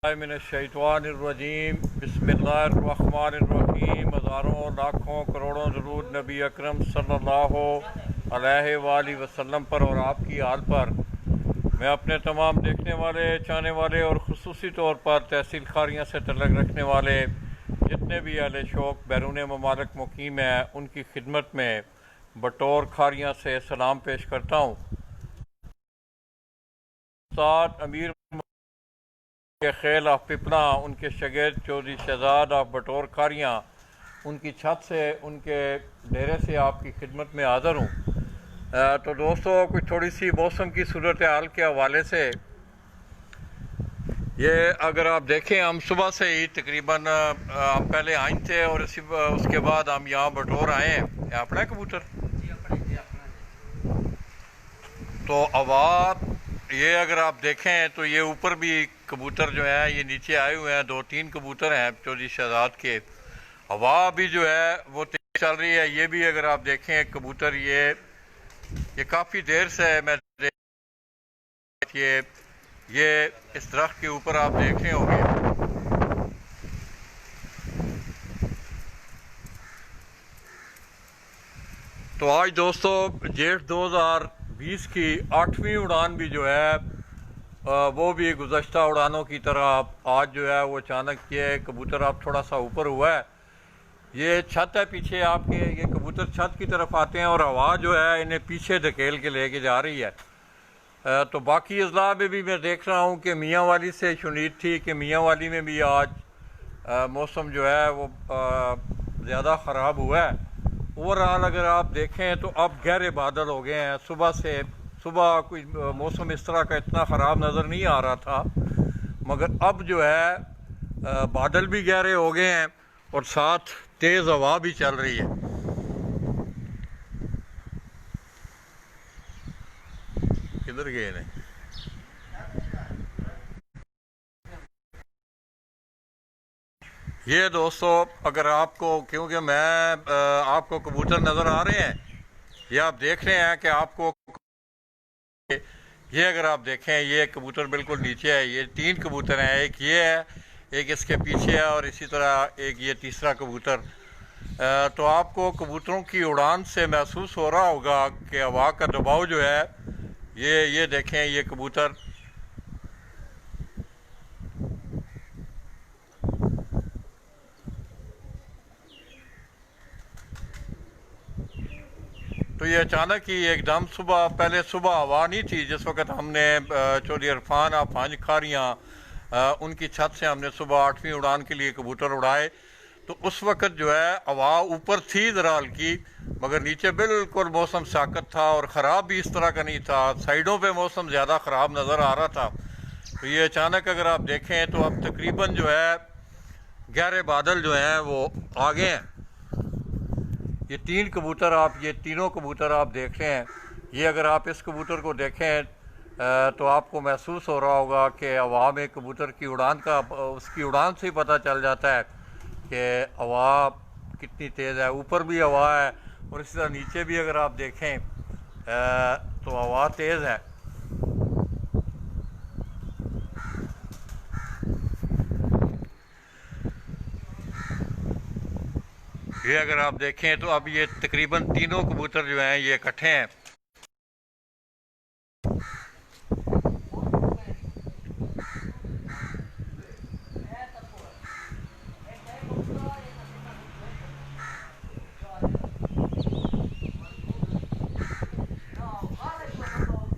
मिनश्शैतानिर्रजीम बिस्मिल्लाहिर्रहमानिर्रहीम। हज़ारों लाखों करोड़ों दरूद नबी अकरम सल्लल्लाहु अलैहि वसल्लम पर और आपकी आल पर। मैं अपने तमाम देखने वाले, चाहने वाले और ख़ुसूसी तौर पर तहसील खारियाँ से तल्लुक़ रखने वाले जितने भी अहले शौक़ बैरून ममालिक मुकीम हैं, उनकी खिदमत में बटौर खारियाँ से सलाम पेश करता हूँ। उस्ताद अमीर के खेल ऑफ पिपला, उनके शगिर्द चौधरी शहजाद ऑफ बटौर खारियाँ, उनकी छत से, उनके डेरे से आपकी खिदमत में हाज़िर हूँ। तो दोस्तों, कुछ थोड़ी सी मौसम की सूरत हाल के हवाले से ये अगर आप देखें, हम सुबह से ही तकरीबन हम पहले आए थे और उसके बाद हम यहाँ बटौर आए हैं। अपना है कबूतर तो आवाज़ ये अगर आप देखें तो ये ऊपर भी कबूतर जो है ये नीचे आए हुए हैं। 2-3 कबूतर हैं चौधरी शहजाद के। हवा भी जो है वो तेज चल रही है। ये भी अगर आप देखें कबूतर ये काफ़ी देर से मैं ये इस दरख्त के ऊपर आप देख रहे होंगे। तो आज दोस्तों जेठ 2020 की 8वीं उड़ान भी जो है वो भी गुज़श्ता उड़ानों की तरह आज जो है वो अचानक ये कबूतर आप थोड़ा सा ऊपर हुआ है। ये छत है पीछे आपके, ये कबूतर छत की तरफ आते हैं और हवा जो है इन्हें पीछे धकेल के लेके जा रही है। तो बाकी अजला में भी मैं देख रहा हूँ कि मियाँ वाली से शुनीद थी कि मियाँ वाली में भी आज मौसम जो है वो ज़्यादा ख़राब हुआ है। ओवरऑल अगर आप देखें तो अब गहरे बादल हो गए हैं। सुबह कोई मौसम इस तरह का इतना ख़राब नज़र नहीं आ रहा था, मगर अब जो है बादल भी गहरे हो गए हैं और साथ तेज़ हवा भी चल रही है। किधर गए ने? ये दोस्तों अगर आपको, क्योंकि मैं आपको कबूतर नज़र आ रहे हैं, ये आप देख रहे हैं कि आपको ये अगर आप देखें ये कबूतर बिल्कुल नीचे है। ये 3 कबूतर हैं, एक ये है, एक इसके पीछे है और इसी तरह एक ये तीसरा कबूतर। तो आपको कबूतरों की उड़ान से महसूस हो रहा होगा कि हवा का दबाव जो है ये देखें ये कबूतर तो ये अचानक ही एकदम पहले सुबह हवा नहीं थी। जिस वक्त हमने चौधरी इरफान आप पांच खारियाँ उनकी छत से हमने सुबह 8वीं उड़ान के लिए कबूतर उड़ाए, तो उस वक्त जो है हवा ऊपर थी ज़रा हल्की, मगर नीचे बिल्कुल मौसम साकत था और ख़राब भी इस तरह का नहीं था। साइडों पे मौसम ज़्यादा ख़राब नज़र आ रहा था। तो ये अचानक अगर आप देखें तो अब तकरीबन जो है गहरे बादल जो हैं वो आ गए हैं। ये तीनों कबूतर आप देख रहे हैं। ये अगर आप इस कबूतर को देखें तो आपको महसूस हो रहा होगा कि हवा में कबूतर की उड़ान का, उसकी उड़ान से ही पता चल जाता है कि हवा कितनी तेज़ है। ऊपर भी हवा है और इसी तरह नीचे भी अगर आप देखें तो हवा तेज़ है। ये अगर आप देखें तो अब ये तकरीबन तीनों कबूतर जो हैं ये इकट्ठे हैं।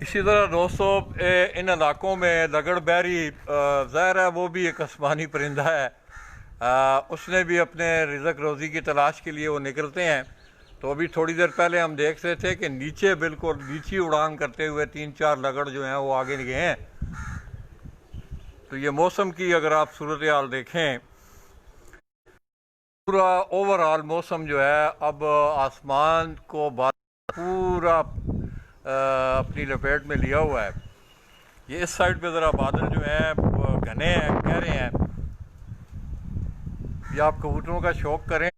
इसी तरह दोस्तों इन इलाकों में लगड़ बहरी ज़ाहिर है वो भी एक आसमानी परिंदा है। उसने भी अपने रिज़्क रोज़ी की तलाश के लिए वो निकलते हैं। तो अभी थोड़ी देर पहले हम देख रहे थे कि नीचे बिल्कुल नीची उड़ान करते हुए 3-4 लगड़ जो हैं वो आगे गए हैं। तो ये मौसम की अगर आप सूरत हाल देखें, पूरा ओवरऑल मौसम जो है अब आसमान को पूरा अपनी लपेट में लिया हुआ है। ये इस साइड पे ज़रा बादल जो हैं घने हैं, गहरे हैं। ये आप कबूतरों का शौक़ करें।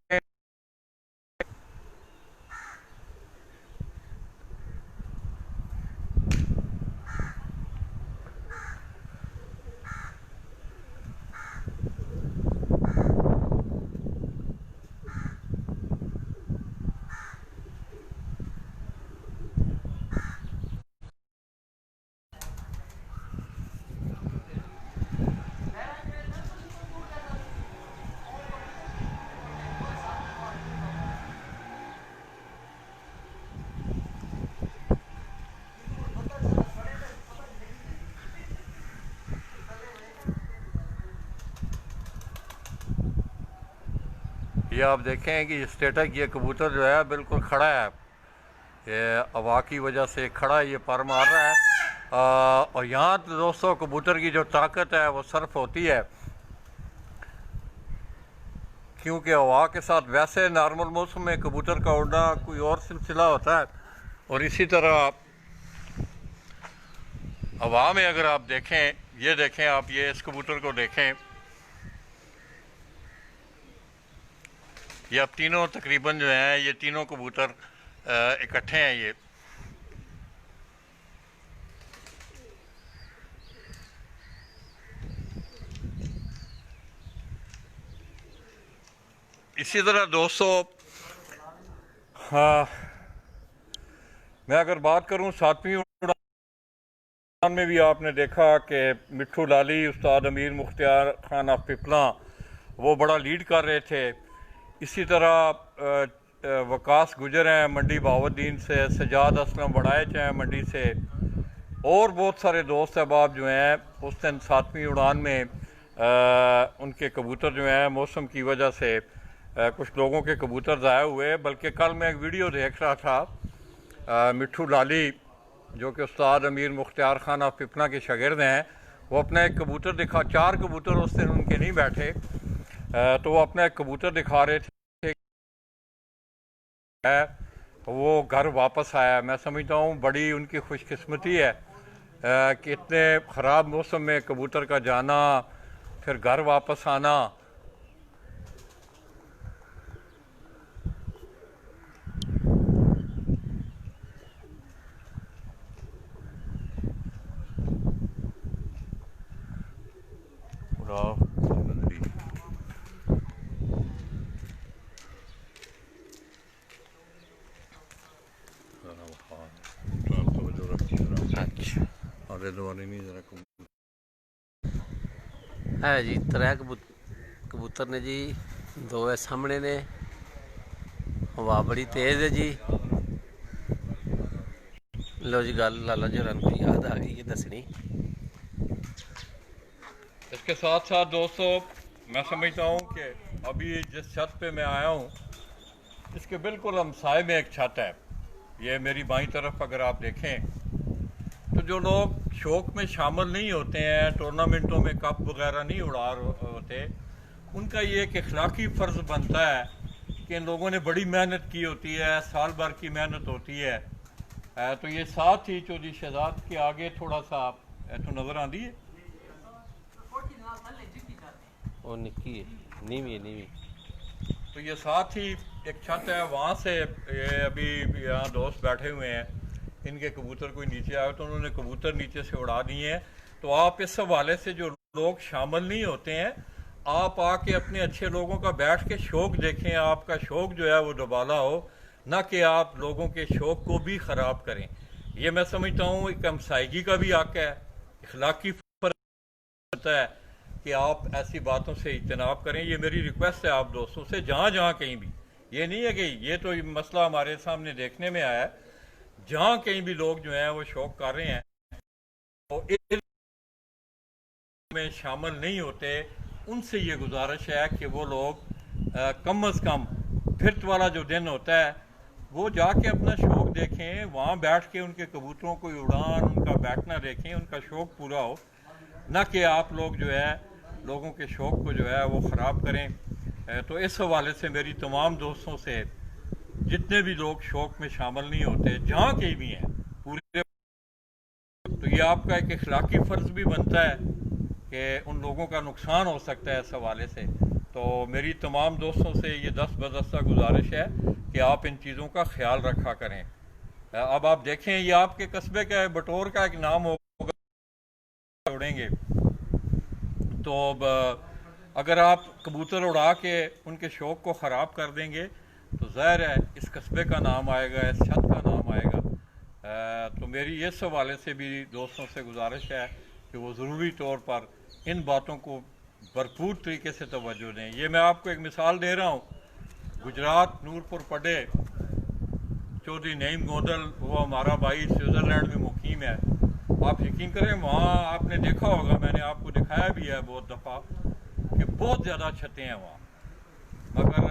ये आप देखें कि स्टेटस ये कबूतर जो है बिल्कुल खड़ा है, ये हवा की वजह से खड़ा ये पर मार रहा है। और यहाँ तो दोस्तों कबूतर की जो ताकत है वो सर्फ होती है, क्योंकि हवा के साथ वैसे नॉर्मल मौसम में कबूतर का उड़ना कोई और सिलसिला होता है, और इसी तरह हवा में अगर आप देखें, ये देखें आप, ये इस कबूतर को देखें, ये अब तीनों तकरीबन जो हैं ये तीनों कबूतर इकट्ठे हैं। ये इसी तरह दोस्तों हाँ, मैं अगर बात करूं सातवीं उड़ान में भी आपने देखा कि मिट्ठू लाली, उस्ताद अमीर मुख्तियार खान ऑफ पिपला वो बड़ा लीड कर रहे थे। इसी तरह वकास गुजर हैं मंडी बावुद्दीन से, सजाद असलम वड़ाइच हैं मंडी से, और बहुत सारे दोस्त अहबाब जो हैं उस दिन सातवीं उड़ान में उनके कबूतर जो हैं मौसम की वजह से कुछ लोगों के कबूतर ज़ाया हुए। बल्कि कल मैं एक वीडियो देख रहा था, मिट्ठू लाली जो कि उस्ताद अमीर मुख्तियार खान ऑफ पिपला के शागिर्द हैं, वो अपना एक कबूतर दिखा, 4 कबूतर उस दिन उनके नहीं बैठे, तो वो अपना एक कबूतर दिखा रहे थे, वो घर वापस आया। मैं समझता हूँ बड़ी उनकी खुशकिस्मती है कि इतने ख़राब मौसम में कबूतर का जाना, फिर घर वापस आना। है जी 3 कबूतर ने जी, 2 है सामने ने। हवा बड़ी तेज है जी। लो जी गल लाला जी को याद आ गई ये दसनी। इसके साथ साथ दोस्तों मैं समझता हूँ कि अभी जिस छत पे मैं आया हूँ इसके बिल्कुल हमसाए में एक छत है। ये मेरी बाईं तरफ अगर आप देखें तो जो लोग शौक़ में शामिल नहीं होते हैं, टूर्नामेंटों में कप वगैरह नहीं उड़ा होते, उनका ये एक अखलाकी फ़र्ज़ बनता है कि इन लोगों ने बड़ी मेहनत की होती है, साल भर की मेहनत होती है। तो ये साथ ही चौधरी शहजाद के आगे थोड़ा सा तो नज़र आती है, वो निक्की नीवी नीवी, तो ये साथ ही एक छत है, वहाँ से ये अभी यहाँ दोस्त बैठे हुए हैं, इनके कबूतर कोई नीचे आए तो उन्होंने कबूतर नीचे से उड़ा दिए हैं। तो आप इस हवाले से जो लोग शामिल नहीं होते हैं, आप आके अपने अच्छे लोगों का बैठ के शौक़ देखें, आपका शौक़ जो है वो दुबाला हो, ना कि आप लोगों के शौक़ को भी ख़राब करें। ये मैं समझता हूँ एक हमसायगी का भी हक़ है, अखलाकी फ़र्ज़ होता है कि आप ऐसी बातों से इज्तनाब करें। ये मेरी रिक्वेस्ट है आप दोस्तों से, जहाँ जहाँ कहीं भी, ये नहीं है कि ये तो मसला हमारे सामने देखने में आया है, जहाँ कहीं भी लोग जो हैं वो शौक़ कर रहे हैं तो में शामिल नहीं होते, उनसे ये गुजारिश है कि वो लोग कम अज़ कम फिरत वाला जो दिन होता है वो जाके अपना शौक़ देखें, वहाँ बैठ के उनके कबूतरों को उड़ान, उनका बैठना देखें, उनका शौक़ पूरा हो, ना कि आप लोग जो है लोगों के शौक़ को जो है वो ख़राब करें। तो इस हवाले से मेरी तमाम दोस्तों से, जितने भी लोग शौक़ में शामिल नहीं होते, जहाँ कहीं भी हैं पूरे, तो ये आपका एक अखलाकी फ़र्ज़ भी बनता है कि उन लोगों का नुकसान हो सकता है इस हवाले से। तो मेरी तमाम दोस्तों से ये दस्तबदस्ता गुजारिश है कि आप इन चीज़ों का ख्याल रखा करें। अब आप देखें, ये आपके कस्बे का बटोर का एक नाम होगा, उड़ेंगे तो अगर आप कबूतर उड़ा के उनके शौक़ को ख़राब कर देंगे तो ज़ाहिर है इस कस्बे का नाम आएगा, इस छत का नाम आएगा। तो मेरी इस हवाले से भी दोस्तों से गुजारिश है कि वो ज़रूरी तौर पर इन बातों को भरपूर तरीके से तवज्जो दें। ये मैं आपको एक मिसाल दे रहा हूँ, गुजरात नूरपुर पडे चौधरी नईम गोंदल, वो हमारा भाई स्विट्ज़रलैंड में मुकीम है। आप यकीन करें, वहाँ आपने देखा होगा, मैंने आपको दिखाया भी है बहुत दफ़ा कि बहुत ज़्यादा छतें हैं वहाँ। मगर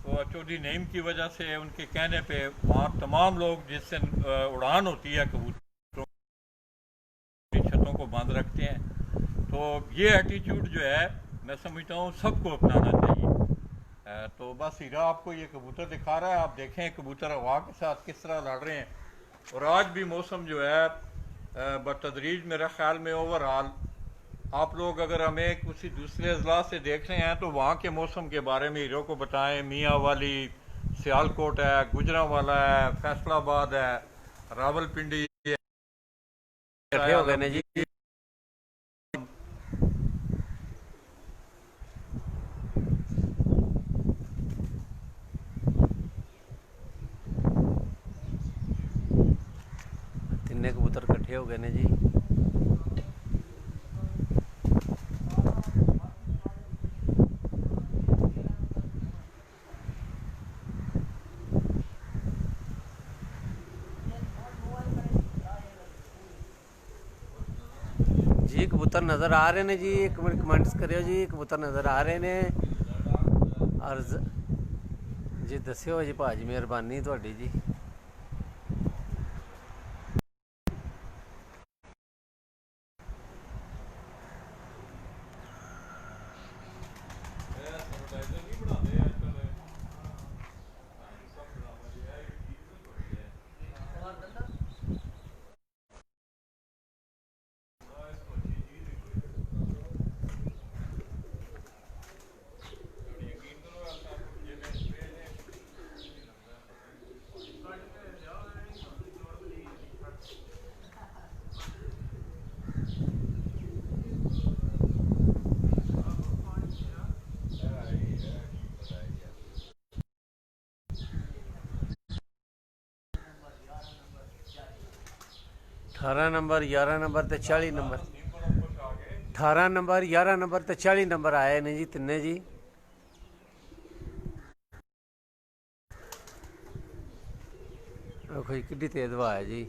वो चौधरी नईम की वजह से उनके कहने पे वहाँ तमाम लोग जिससे उड़ान होती है कबूतरों की छतों को बंद रखते हैं। तो ये एटीट्यूड जो है मैं समझता हूँ सबको अपनाना चाहिए। तो बस हीरा आपको ये कबूतर दिखा रहा है, आप देखें कबूतर हवा के साथ किस तरह लड़ रहे हैं। और आज भी मौसम जो है बतदरीज मेरे ख्याल में ओवरऑल आप लोग अगर हमें किसी दूसरे अजला से देख रहे हैं तो वहाँ के मौसम के बारे में हीरो को बताएं। मियाँ वाली, सियालकोट है, गुजरांवाला है, फैसलाबाद है, रावलपिंडी है, इकट्ठे हो गए ने जी। तिन्ने कबूतर इकट्ठे हो गए ने जी। जी कबूतर नज़र आ रहे ने जी, एक मिनट कमेंट्स करियो जी। कबूतर नज़र आ रहे ने और जी दस्यो जी भाजी, मेहरबानी तुहाडी जी। अठारह नंबर, 11 नंबर ते 40 नंबर, 18 नंबर, 11 नंबर ते 40 नंबर आए ने जी तिन्ने जी। देखो जी किड्डी तेज हवा है जी।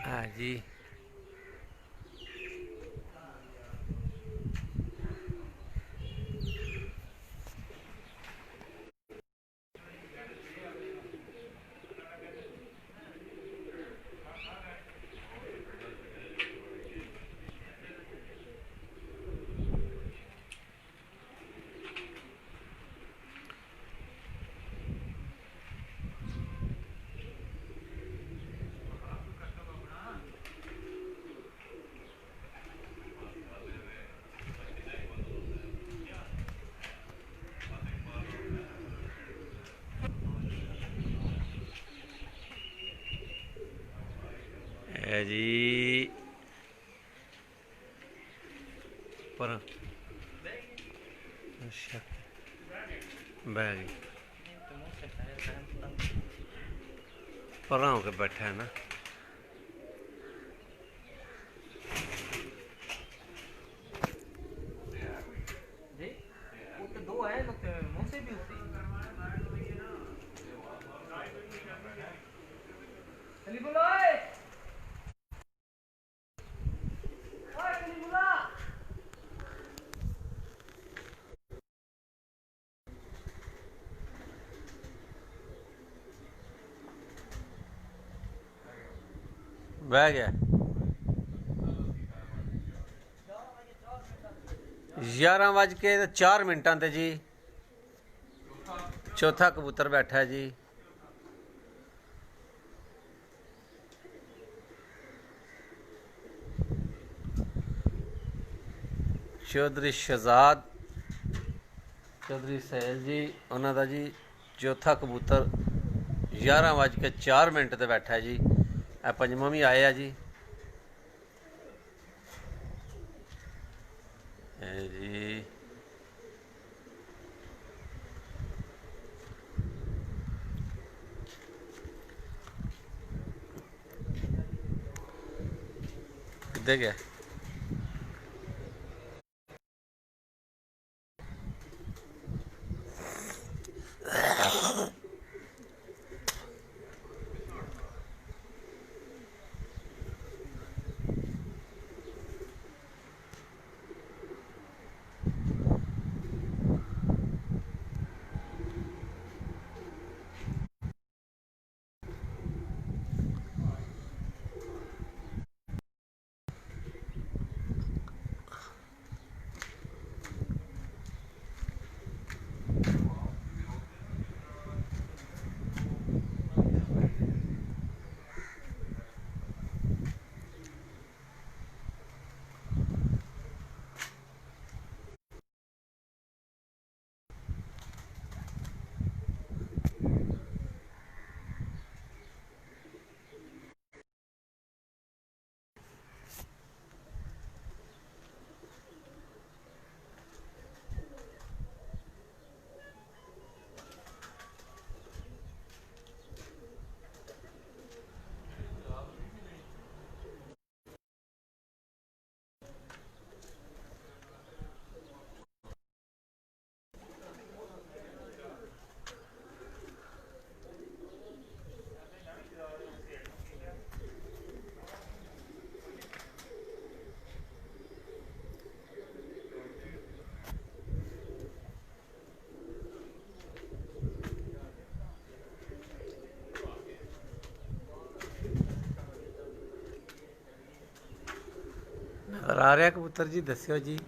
हाँ जी है जी पर अच्छा बह गई पर होकर बैठा है ना। बह गया 11:04 ते जी चौथा कबूतर बैठा है जी। चौधरी शहजाद चौधरी सहेल जी उन्हों का जी चौथा कबूतर 11:04 ਤੇ ਬੈਠਾ ਜੀ। ਇਹ ਪੰਜਵਾਂ ਵੀ ਆਏ ਆ ਜੀ। ਇਹ ਜੀ ਕਿੱਥੇ ਗਿਆ? ਨਜ਼ਰ ਆ ਰਿਹਾ ਕਬੂਤਰ ਜੀ? ਦੱਸਿਓ ਜੀ।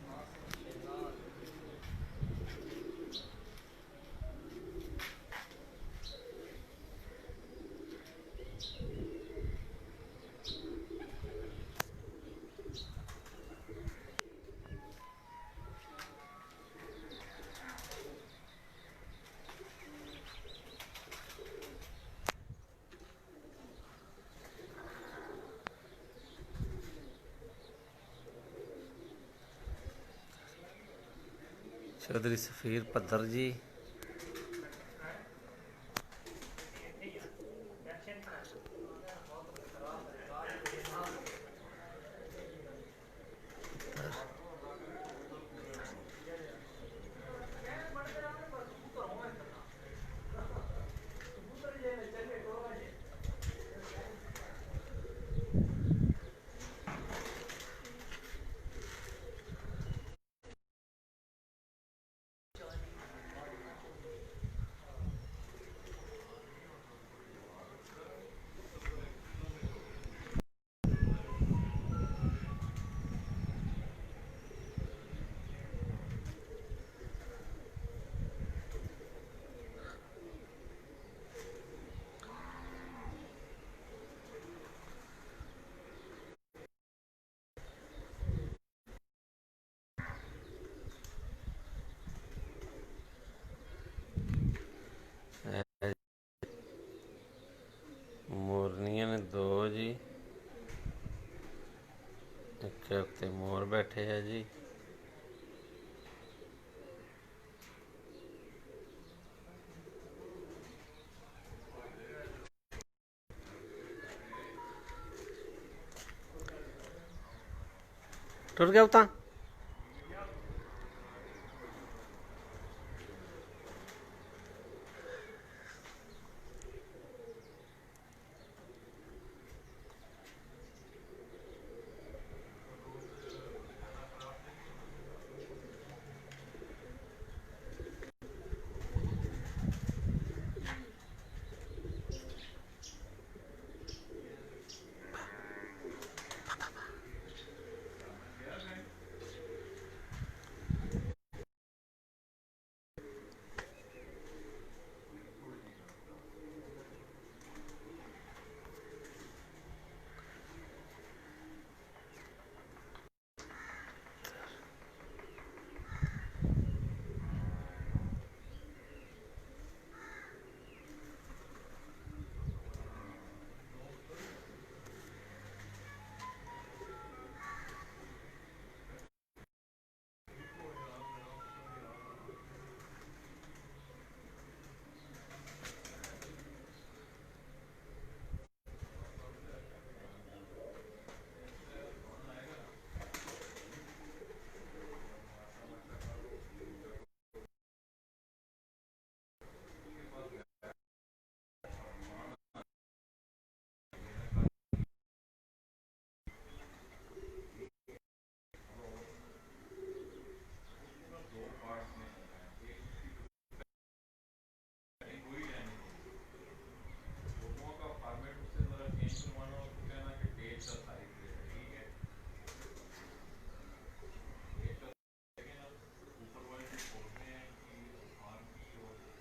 चौधरी सफ़ीर पत्थर जी। मोरनियां ने दो जी। एक उत्ते मोर बैठे है जी। टुर गया उतना।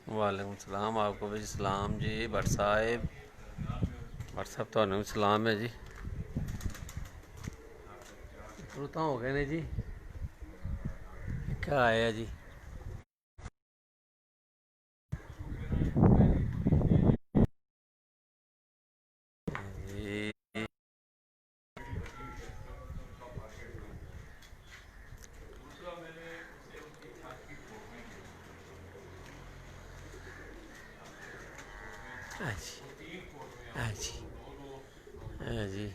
वालेकुम सलाम, आपको भी सलाम जी भट्ट साहब ਤੁਹਾਨੂੰ भी सलाम है जी। शुरू तो हो गए ने जी, क्या आया जी। जी जी जी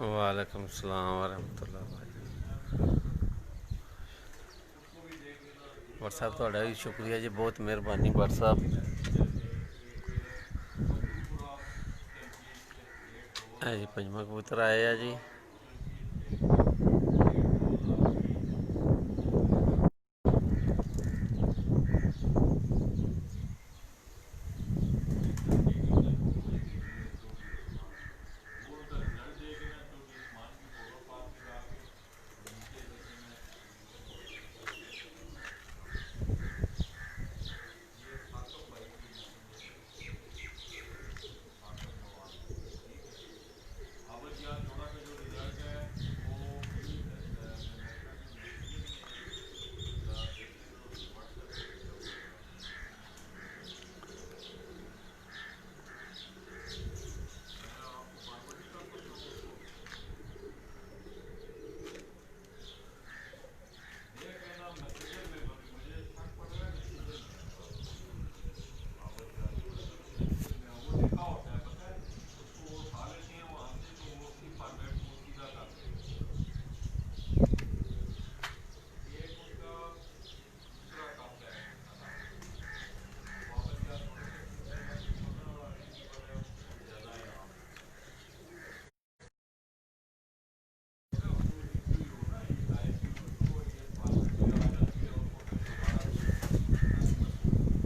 वालेकुम सलाम वरहमतुल्लाह। भट्ट साहब ਤੁਹਾਡਾ भी शुक्रिया जी, बहुत मेहरबानी भट्ट साहब। जी पंजवा कबूतर आए जी।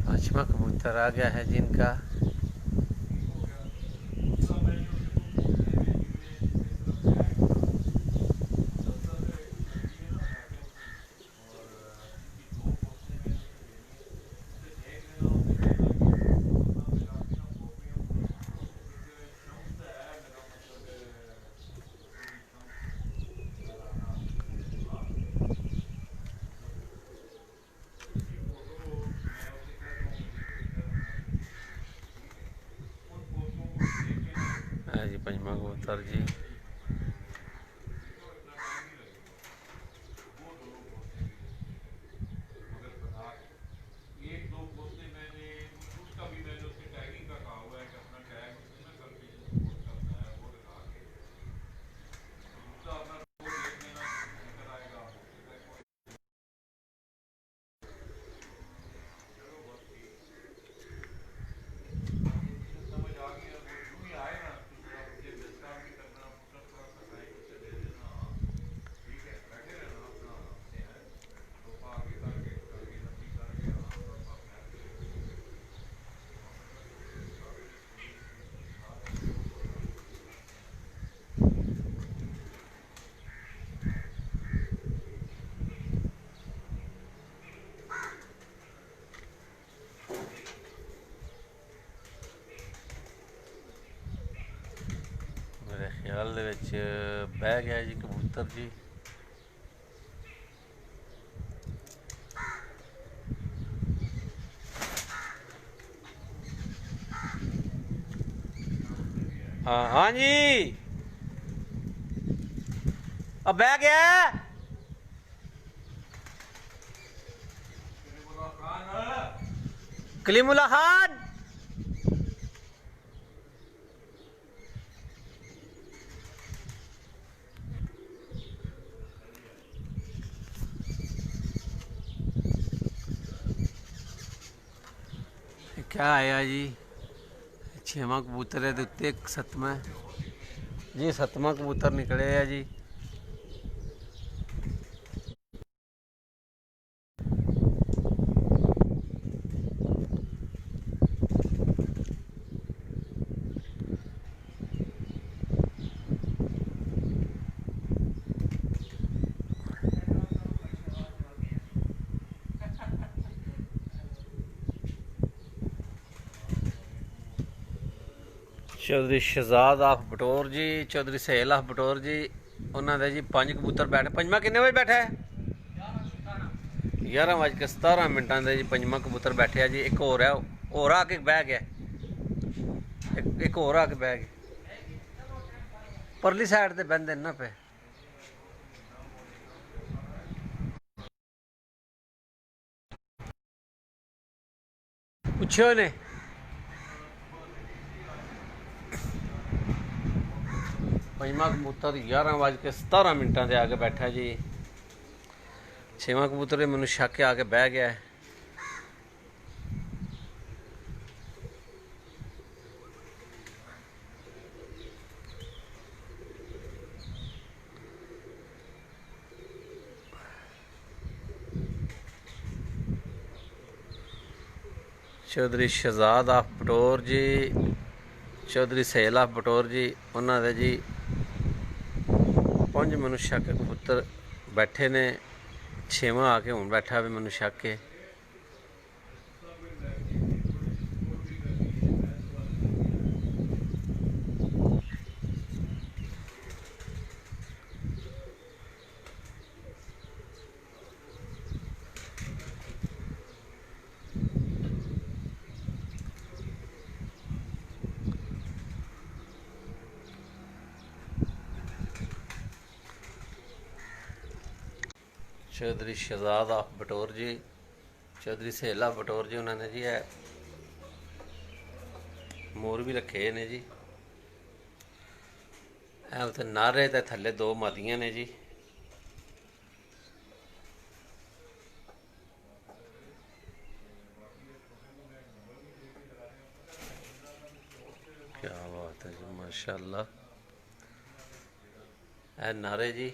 पांचवा कबूतर आ गया है जिनका। जी पंजवा कबूतर जी। ਦੇ ਵਿੱਚ ਬਹਿ ਗਿਆ ਜੀ ਕਬੂਤਰ ਜੀ। हाँ जी अब बह गया। कलीमुल्लाह खान क्या आया जी? 6वां कबूतर है उत्ते 7वां जी, 7वां कबूतर निकले है जी। चौधरी शहजाद आफ बटोर जी, चौधरी सहेल आफ बटोर जी, उन्होंने जी 5 कबूतर बैठे। पंजवा किन्ने बजे बैठा है? 11:17 जी 5वां कबूतर बैठे जी। एक होर है, होर आके बह गया, एक होर आके बह गया। परली साइड ते बहते ना पे। पुछो ने 5वां कबूतर 11:17 से आके बैठा जी। 6वां कबूतर मैनू शक आके बह गया है। चौधरी शहजाद आफ बटोर जी, चौधरी सहेल आफ बटोर जी, उन्होंने जी 5 मैनू शक कबूतर बैठे ने। 6वां आके हूँ बैठा भी मैनू शक है। चौधरी शहजाद आफ बटोर जी, चौधरी सहेल आफ बटोर जी, उन्होंने जी है मोर भी रखे ने जी। उत्थे नारे ते थल्ले 2 मादियां ने जी। क्या बात है जी, माशाल्लाह। है नारे जी।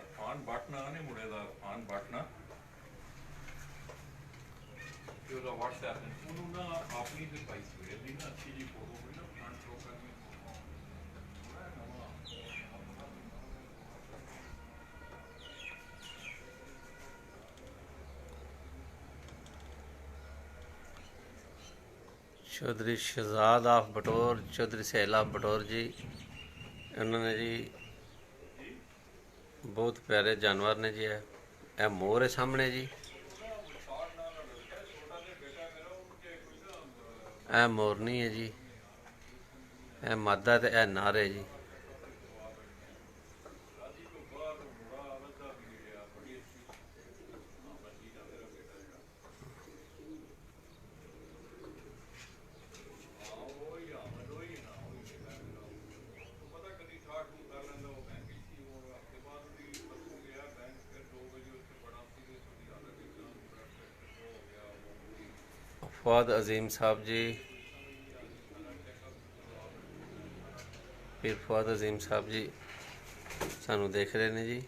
ਅਰਫਾਨ ਬਾਟਨਾ ਨੇ ਮੁੰਡੇ ਦਾ, ਅਰਫਾਨ ਬਾਟਨਾ ਤੇ ਉਹਦਾ WhatsApp ਉਹਨੂੰ ਨਾ ਆਪਣੀ ਤੇ ਪਾਈ ਸਵੇਰ ਦੀ ਨਾ ਅੱਛੀ ਜੀ ਫੋਟੋ ਹੋਈ ਨਾ ਫਰੰਟ ਰੋ ਕਰਨੀ चौधरी शहजाद आफ बटोर, चौधरी सहेल आफ बटोर जी, उन्होंने जी बहुत प्यारे जानवर ने जी। है मोर है सामने जी। है मोरनी है जी। है मादा ते है नार है जी। फवाद अजीम साहब जी, पीर फवाद अजीम साहब जी सानू देख रहे हैं जी।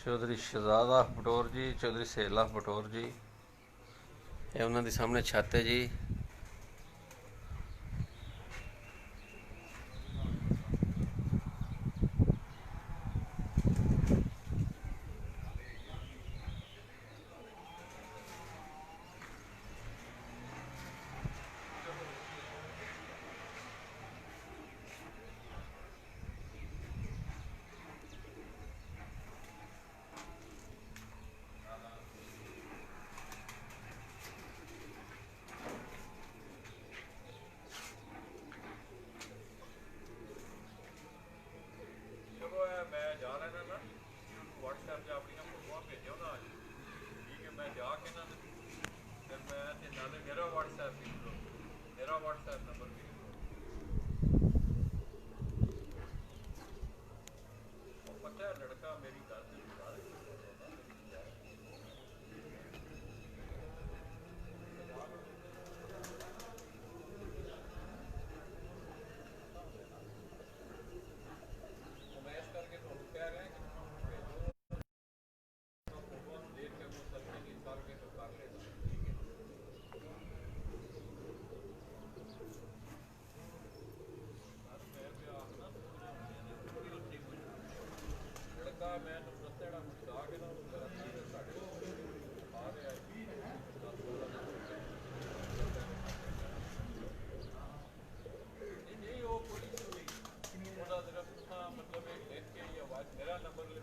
चौधरी शहजादा बटोर जी, चौधरी सहेला बटोर जी, ये उन्होंने सामने छत है जी।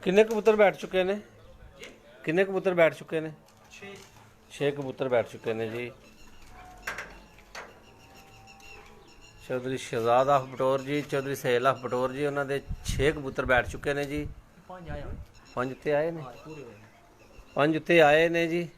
किन्ने कबूतर बैठ चुके ने? किन्ने कबूतर बैठ चुके ने? 6 कबूतर बैठ चुके ने जी। चौधरी शहजादा बटोर जी, चौधरी सहेला बटोर जी, उन्होंने 6 कबूतर बैठ चुके ने जी। 5 उत्ते आए ने, 5 उत्ते आए ने जी।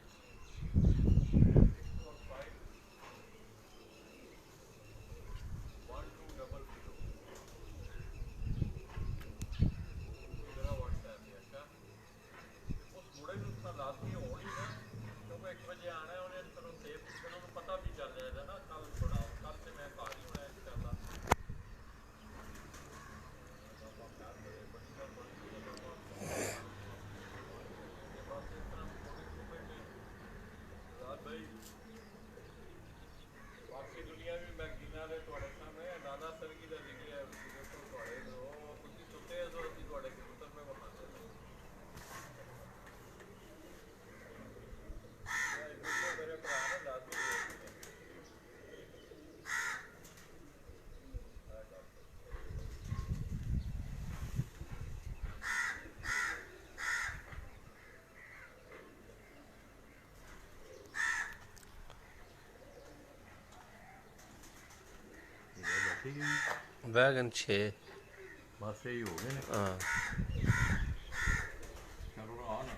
वैगन 6 बस यही हो गए। हाँ चलो ना ना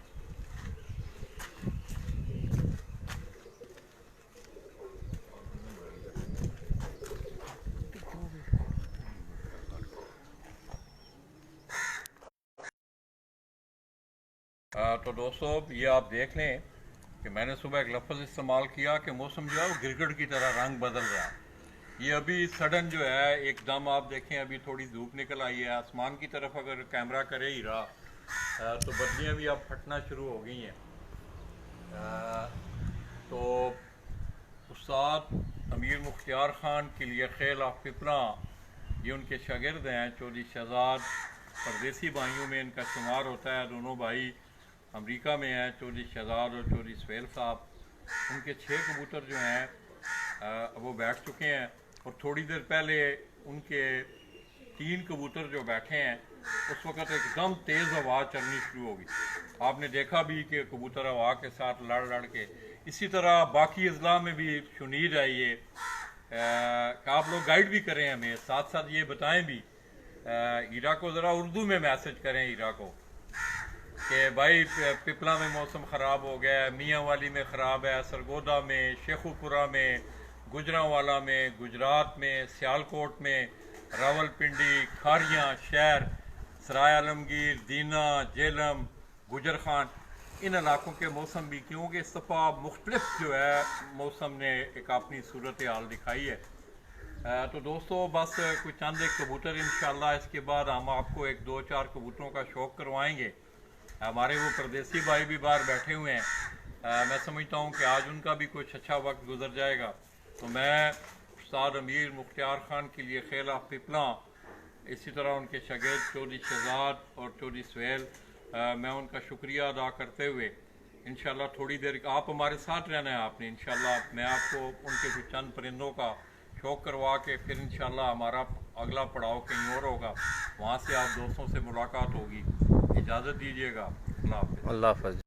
तो दोस्तों ये आप देख लें कि मैंने सुबह एक लफ्ज़ इस्तेमाल किया कि मौसम जो है वो गिरगिट की तरह रंग बदल रहा है। ये अभी सडन जो है एकदम आप देखें अभी थोड़ी धूप निकल आई है, आसमान की तरफ अगर कैमरा करे ही रहा तो बदलियाँ भी अब फटना शुरू हो गई हैं। तो उस्ताद अमीर मुख्तियार ख़ान के लिए खेल ऑफ पिपला ये उनके शागिर्द हैं। चौधरी शहजाद परदेसी भाइयों में इनका शुमार होता है। दोनों भाई अमेरिका में हैं, चौधरी शहजाद और चौधरी सुहेल साहब। उनके 6 कबूतर जो हैं वो बैठ चुके हैं, और थोड़ी देर पहले उनके 3 कबूतर जो बैठे हैं उस वक़्त एकदम तेज़ आवाज़ चलनी शुरू होगी। आपने देखा भी कि कबूतर हवा के साथ लड़ लड़ के। इसी तरह बाकी अजला में भी शुनीद है ये, आप लोग गाइड भी करें हमें, साथ साथ ये बताएं भी, हीरा को ज़रा उर्दू में मैसेज करें हीरा को कि भाई पिपला में मौसम ख़राब हो गया है, मियाँ वाली में ख़राब है, सरगोदा में, शेखुपुरा में, गुजरांवाला में, गुजरात में, सियालकोट में, रावलपिंडी, खारियाँ शहर, सराय आलमगीर, दीना, जेलम, गुजर खान, इन इलाकों के मौसम भी, क्योंकि इस दफ़ा मुख्तलिफ जो है मौसम ने एक अपनी सूरत हाल दिखाई है। तो दोस्तों बस कुछ चंद एक कबूतर इंशाल्लाह, इसके बाद हम आपको 1-2-4 कबूतरों का शौक़ करवाएंगे। हमारे वो परदेसी भाई भी बाहर बैठे हुए हैं, मैं समझता हूँ कि आज उनका भी कुछ अच्छा वक्त गुजर जाएगा। तो मैं उस्ताद अमीर मुख्तियार ख़ान के लिए खेल ऑफ पिपला, इसी तरह उनके शागिर्द चौधरी शहजाद और चौधरी सुहेल, मैं उनका शुक्रिया अदा करते हुए इंशाल्लाह थोड़ी देर आप हमारे साथ रहना है आपने, इंशाल्लाह मैं आपको उनके कुछ चंद परिंदों का शौक़ करवा के फिर इंशाल्लाह हमारा अगला पड़ाव कहीं और होगा, वहाँ से आप दोस्तों से मुलाकात होगी। इजाज़त दीजिएगा। अल्लाह हाफ़िज़। अल्लाह हाफ़िज़।